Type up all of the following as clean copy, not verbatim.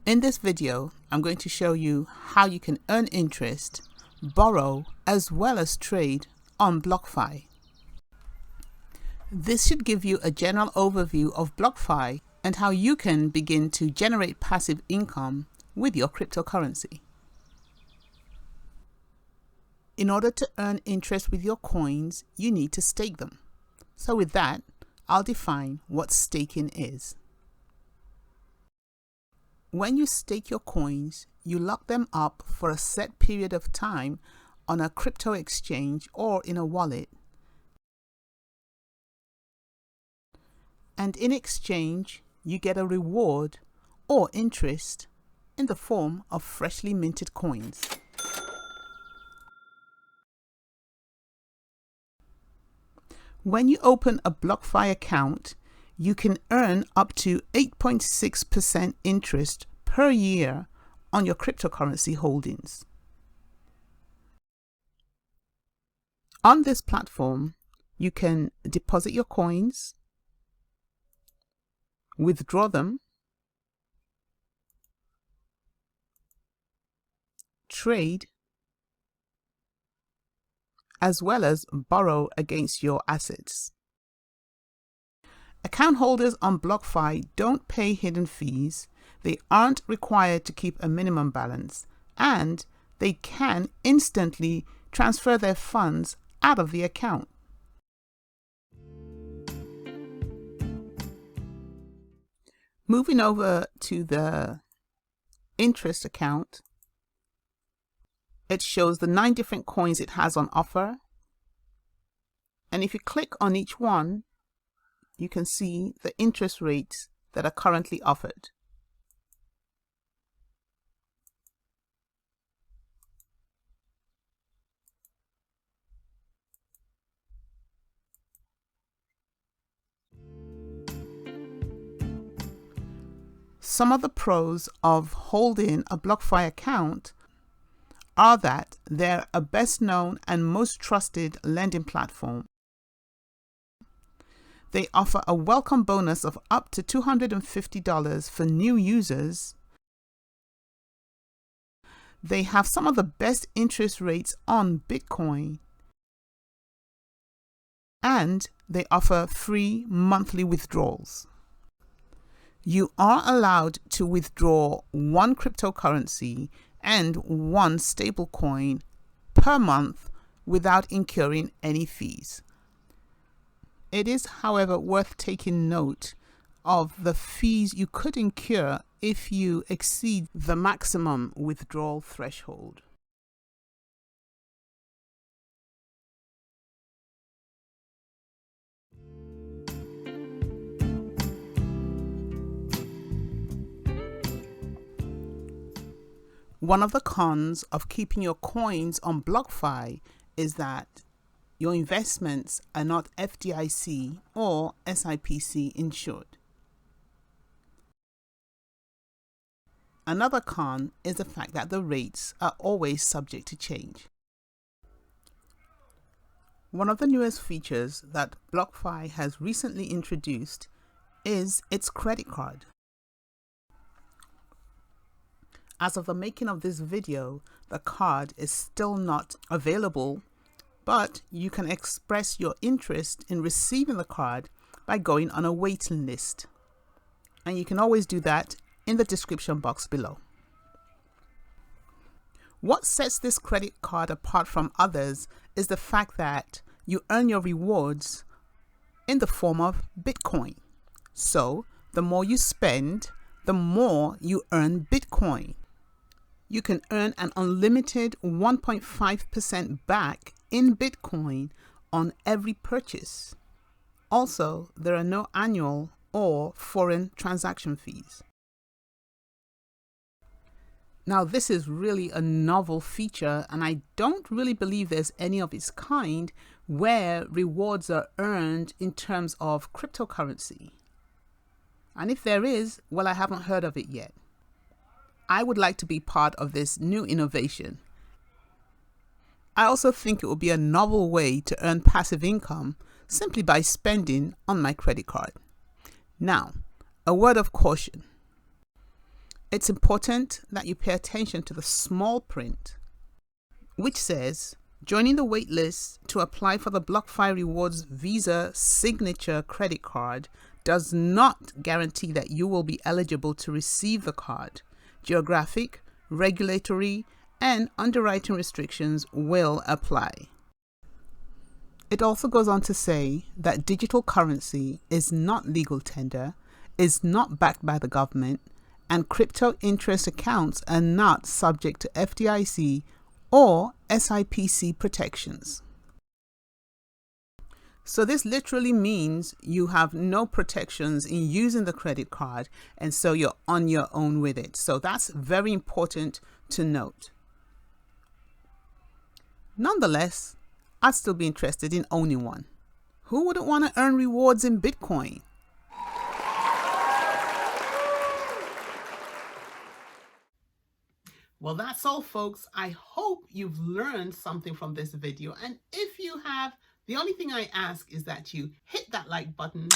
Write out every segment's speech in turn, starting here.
In this video, I'm going to show you how you can earn interest, borrow, as well as trade on BLOCKFI. This should give you a general overview of BLOCKFI and how you can begin to generate passive income with your cryptocurrency. In order to earn interest with your coins, you need to stake them. So with that, I'll define what staking is. When you stake your coins, you lock them up for a set period of time on a crypto exchange or in a wallet. And in exchange, you get a reward or interest in the form of freshly minted coins. When you open a BLOCKFI account, you can earn up to 8.6% interest per year on your cryptocurrency holdings. On this platform, you can deposit your coins, withdraw them, trade, as well as borrow against your assets. Account holders on BLOCKFI don't pay hidden fees, they aren't required to keep a minimum balance, and they can instantly transfer their funds out of the account. Moving over to the interest account, it shows the 9 different coins it has on offer. And if you click on each one, you can see the interest rates that are currently offered. Some of the pros of holding a BLOCKFI account are that they're a best known and most trusted lending platform. They offer a welcome bonus of up to $250 for new users. They have some of the best interest rates on Bitcoin. And they offer free monthly withdrawals. You are allowed to withdraw 1 cryptocurrency and 1 stablecoin per month without incurring any fees. It is, however, worth taking note of the fees you could incur if you exceed the maximum withdrawal threshold. One of the cons of keeping your coins on BLOCKFI is that your investments are not FDIC or SIPC insured. Another con is the fact that the rates are always subject to change. One of the newest features that BLOCKFI has recently introduced is its credit card. As of the making of this video, the card is still not available, but you can express your interest in receiving the card by going on a waiting list. And you can always do that in the description box below. What sets this credit card apart from others is the fact that you earn your rewards in the form of Bitcoin. So the more you spend, the more you earn Bitcoin. You can earn an unlimited 1.5% back in Bitcoin on every purchase. Also, there are no annual or foreign transaction fees. Now, this is really a novel feature, and I don't really believe there's any of its kind where rewards are earned in terms of cryptocurrency. And if there is, well, I haven't heard of it yet. I would like to be part of this new innovation. I also think it would be a novel way to earn passive income simply by spending on my credit card. Now, a word of caution. It's important that you pay attention to the small print, which says, joining the waitlist to apply for the BLOCKFI Rewards Visa Signature credit card does not guarantee that you will be eligible to receive the card. Geographic, regulatory, and underwriting restrictions will apply. It also goes on to say that digital currency is not legal tender, is not backed by the government, and crypto interest accounts are not subject to FDIC or SIPC protections. So this literally means you have no protections in using the credit card, and so you're on your own with it. So that's very important to note. Nonetheless, I'd still be interested in owning one. Who wouldn't want to earn rewards in Bitcoin? Well, that's all, folks. I hope you've learned something from this video. And if you have, the only thing I ask is that you hit that like button,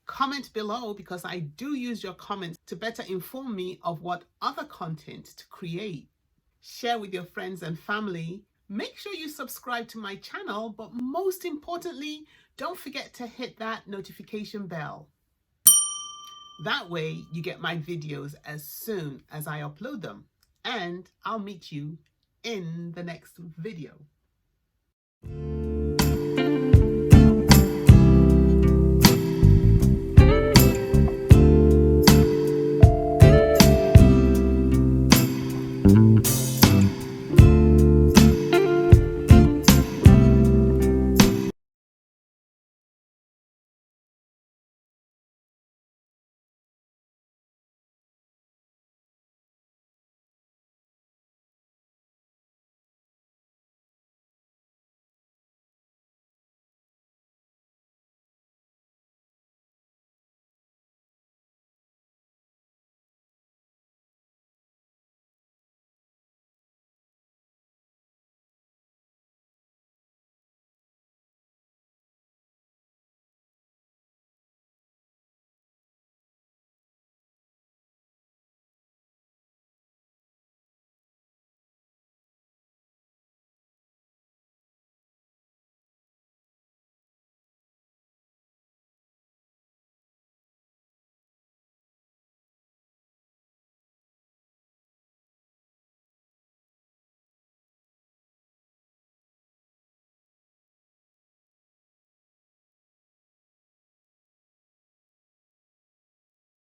comment below, because I do use your comments to better inform me of what other content to create. Share with your friends and family. Make sure you subscribe to my channel, but most importantly, don't forget to hit that notification bell. That way you get my videos as soon as I upload them. And I'll meet you in the next video.